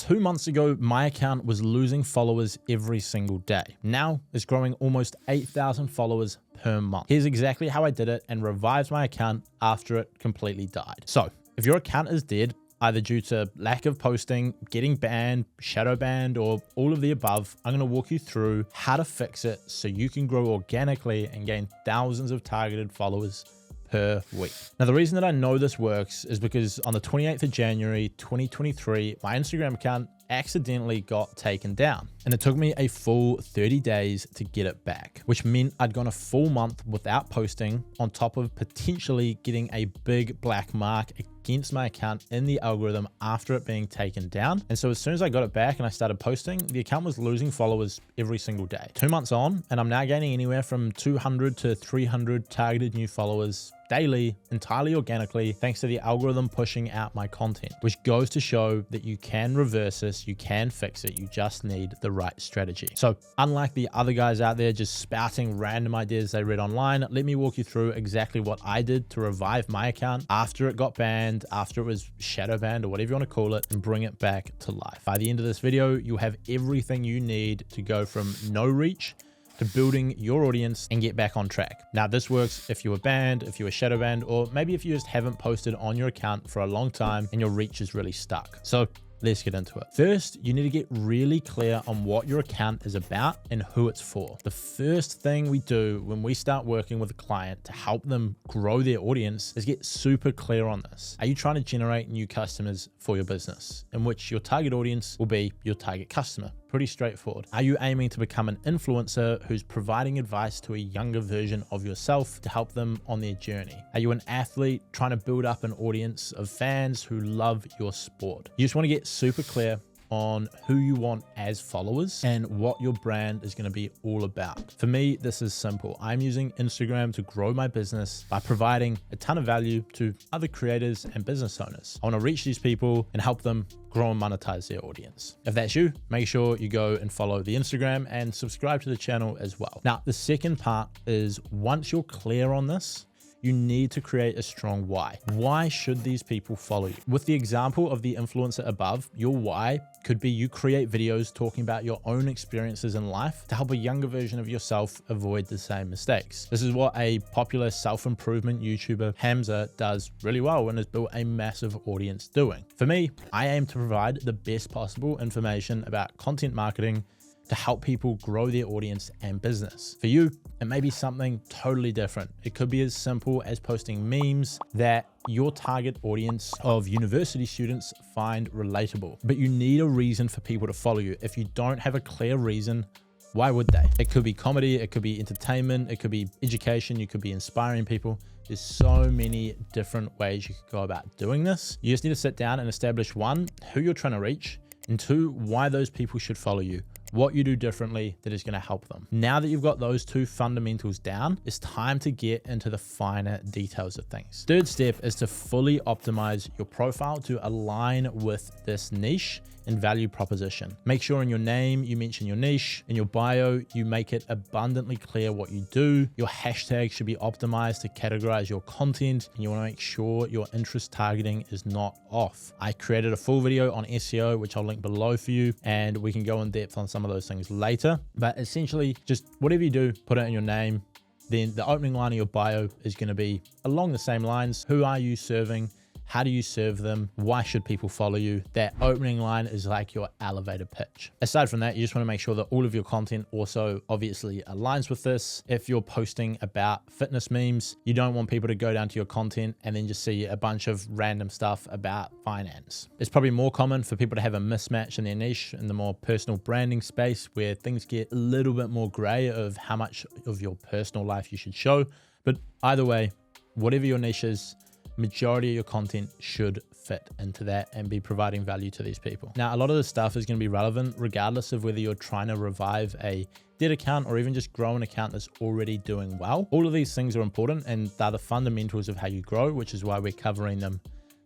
2 months ago, my account was losing followers every single day. Now it's growing almost 8,000 followers per month. Here's exactly how I did it and revived my account after it completely died. So if your account is dead, either due to lack of posting, getting banned, shadow banned, or all of the above, I'm going to walk you through how to fix it so you can grow organically and gain thousands of targeted followers per week. Now, the reason that I know this works is because on the 28th of January, 2023, my Instagram account accidentally got taken down, and it took me a full 30 days to get it back, which meant I'd gone a full month without posting, on top of potentially getting a big black mark against my account in the algorithm after it being taken down. And so as soon as I got it back and I started posting, the account was losing followers every single day. 2 months on, and I'm now gaining anywhere from 200 to 300 targeted new followers daily, entirely organically, thanks to the algorithm pushing out my content, which goes to show that you can reverse this, you can fix it, you just need the right strategy. So unlike the other guys out there just spouting random ideas they read online, let me walk you through exactly what I did to revive my account after it got banned, after it was shadow banned, or whatever you want to call it, and bring it back to life. By the end of this video, you'll have everything you need to go from no reach to building your audience and get back on track. Now, this works if you were banned, if you were shadow banned, or maybe if you just haven't posted on your account for a long time and your reach is really stuck. So let's get into it. First, you need to get really clear on what your account is about and who it's for. The first thing we do when we start working with a client to help them grow their audience is get super clear on this. Are you trying to generate new customers for your business, in which your target audience will be your target customer? Pretty straightforward. Are you aiming to become an influencer who's providing advice to a younger version of yourself to help them on their journey? Are you an athlete trying to build up an audience of fans who love your sport? You just want to get super clear on who you want as followers and what your brand is going to be all about. For me, this is simple. I'm using Instagram to grow my business by providing a ton of value to other creators and business owners. I want to reach these people and help them grow and monetize their audience. If that's you, make sure you go and follow the Instagram and subscribe to the channel as well. Now, the second part is, once you're clear on this, you need to create a strong why. Why should these people follow you? With the example of the influencer above, your why could be you create videos talking about your own experiences in life to help a younger version of yourself avoid the same mistakes. This is what a popular self-improvement YouTuber, Hamza, does really well and has built a massive audience doing. For me, I aim to provide the best possible information about content marketing to help people grow their audience and business. For you, it may be something totally different. It could be as simple as posting memes that your target audience of university students find relatable, but you need a reason for people to follow you. If you don't have a clear reason, why would they? It could be comedy, it could be entertainment, it could be education, you could be inspiring people. There's so many different ways you could go about doing this. You just need to sit down and establish, one, who you're trying to reach, and two, why those people should follow you. What you do differently that is going to help them. Now that you've got those two fundamentals down, it's time to get into the finer details of things. Third step is to fully optimize your profile to align with this niche and value proposition. Make sure in your name you mention your niche. In your bio, you make it abundantly clear what you do. Your hashtag should be optimized to categorize your content, and you want to make sure your interest targeting is not off. I created a full video on SEO, which I'll link below for you, and we can go in depth on some of those things later. But essentially, just whatever you do, put it in your name. Then the opening line of your bio is going to be along the same lines. Who are you serving? How do you serve them? Why should people follow you? That opening line is like your elevator pitch. Aside from that, you just want to make sure that all of your content also obviously aligns with this. If you're posting about fitness memes, you don't want people to go down to your content and then just see a bunch of random stuff about finance. It's probably more common for people to have a mismatch in their niche in the more personal branding space, where things get a little bit more gray of how much of your personal life you should show. But either way, whatever your niche is, majority of your content should fit into that and be providing value to these people. Now, a lot of this stuff is going to be relevant regardless of whether you're trying to revive a dead account or even just grow an account that's already doing well. All of these things are important, and they're the fundamentals of how you grow, which is why we're covering them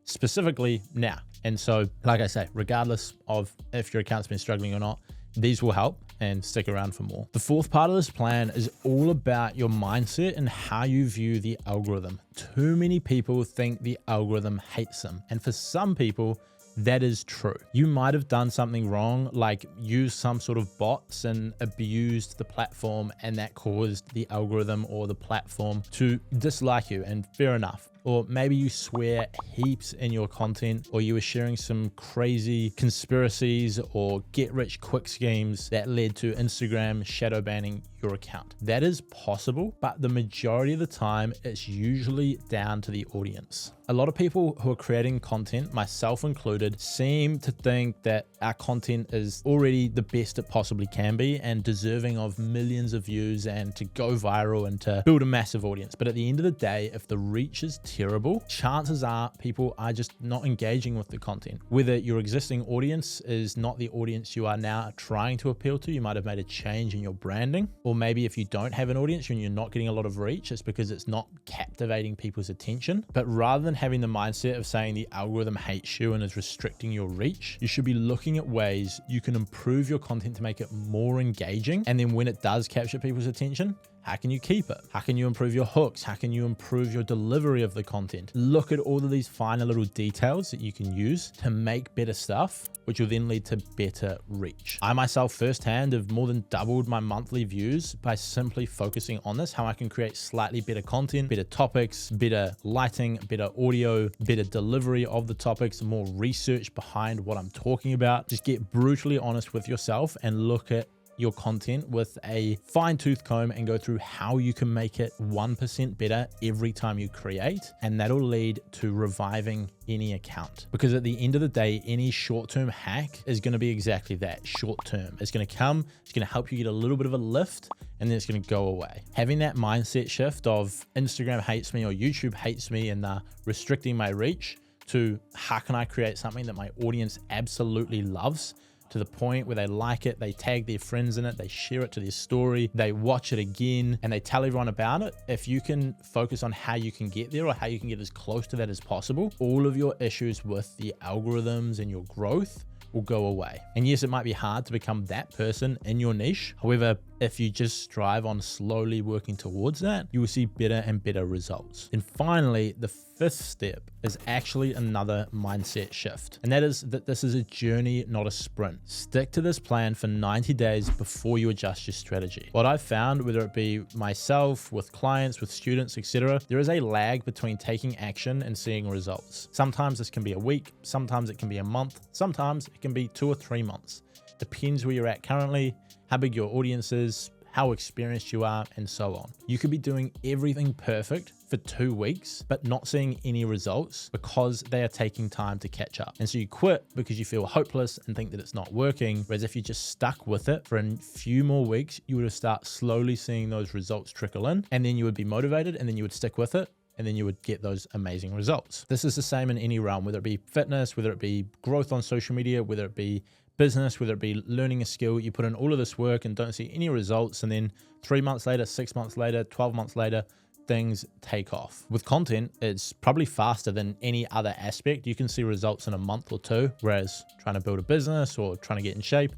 specifically now. And so, like I say, regardless of if your account's been struggling or not, these will help, and stick around for more. The fourth part of this plan is all about your mindset and how you view the algorithm. Too many people think the algorithm hates them. And for some people, That is true. You might have done something wrong, like used some sort of bots and abused the platform, and that caused the algorithm or the platform to dislike you, and fair enough. Or maybe you swear heaps in your content, or you were sharing some crazy conspiracies or get rich quick schemes that led to Instagram shadow banning your account. That is possible, but the majority of the time, it's usually down to the audience. A lot of people who are creating content, myself included, seem to think that our content is already the best it possibly can be and deserving of millions of views and to go viral and to build a massive audience. But at the end of the day, if the reach is terrible, chances are people are just not engaging with the content. Whether your existing audience is not the audience you are now trying to appeal to, you might have made a change in your branding. Or maybe if you don't have an audience and you're not getting a lot of reach, it's because it's not captivating people's attention. But rather than having the mindset of saying the algorithm hates you and is restricting your reach, you should be looking at ways you can improve your content to make it more engaging. And then when it does capture people's attention, how can you keep it? How can you improve your hooks? How can you improve your delivery of the content? Look at all of these finer little details that you can use to make better stuff, which will then lead to better reach. I myself firsthand have more than doubled my monthly views by simply focusing on this, how I can create slightly better content, better topics, better lighting, better audio, better delivery of the topics, more research behind what I'm talking about. Just get brutally honest with yourself and look at your content with a fine-tooth comb and go through how you can make it 1% better every time you create, and that'll lead to reviving any account. Because at the end of the day, any short-term hack is going to be exactly that, short-term. It's going to come, it's going to help you get a little bit of a lift, and then it's going to go away. Having that mindset shift of Instagram hates me or YouTube hates me and restricting my reach to how can I create something that my audience absolutely loves, to the point where they like it, they tag their friends in it, they share it to their story, they watch it again, and they tell everyone about it. If you can focus on how you can get there or how you can get as close to that as possible, all of your issues with the algorithms and your growth will go away. And yes, it might be hard to become that person in your niche. However, if you just strive on slowly working towards that, you will see better and better results. And finally, the fifth step is actually another mindset shift. And that is that this is a journey, not a sprint. Stick to this plan for 90 days before you adjust your strategy. What I've found, whether it be myself, with clients, with students, etc., there is a lag between taking action and seeing results. Sometimes this can be a week, sometimes it can be a month, sometimes it can be 2 or 3 months. Depends where you're at currently, how big your audience is, how experienced you are, and so on. You could be doing everything perfect for 2 weeks, but not seeing any results because they are taking time to catch up. And so you quit because you feel hopeless and think that it's not working. Whereas if you just stuck with it for a few more weeks, you would have start slowly seeing those results trickle in, and then you would be motivated, and then you would stick with it, and then you would get those amazing results. This is the same in any realm, whether it be fitness, whether it be growth on social media, whether it be business, whether it be learning a skill. You put in all of this work and don't see any results, and then 3 months later, 6 months later, 12 months later, things take off. With content, it's probably faster than any other aspect. You can see results in a month or 2, whereas trying to build a business or trying to get in shape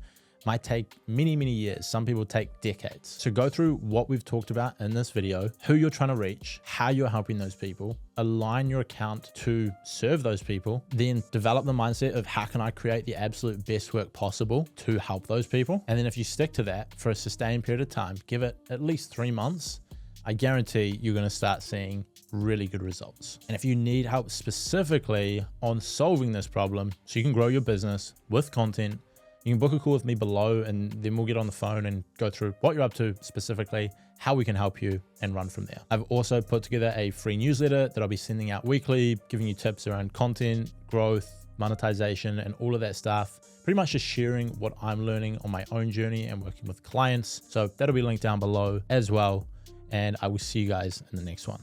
might take many, many years. Some people take decades. So go through what we've talked about in this video, who you're trying to reach, how you're helping those people, align your account to serve those people, then develop the mindset of how can I create the absolute best work possible to help those people. And then if you stick to that for a sustained period of time, give it at least 3 months, I guarantee you're going to start seeing really good results. And if you need help specifically on solving this problem so you can grow your business with content, you can book a call with me below, and then we'll get on the phone and go through what you're up to specifically, how we can help you, and run from there. I've also put together a free newsletter that I'll be sending out weekly, giving you tips around content, growth, monetization, and all of that stuff. Pretty much just sharing what I'm learning on my own journey and working with clients. So that'll be linked down below as well. And I will see you guys in the next one.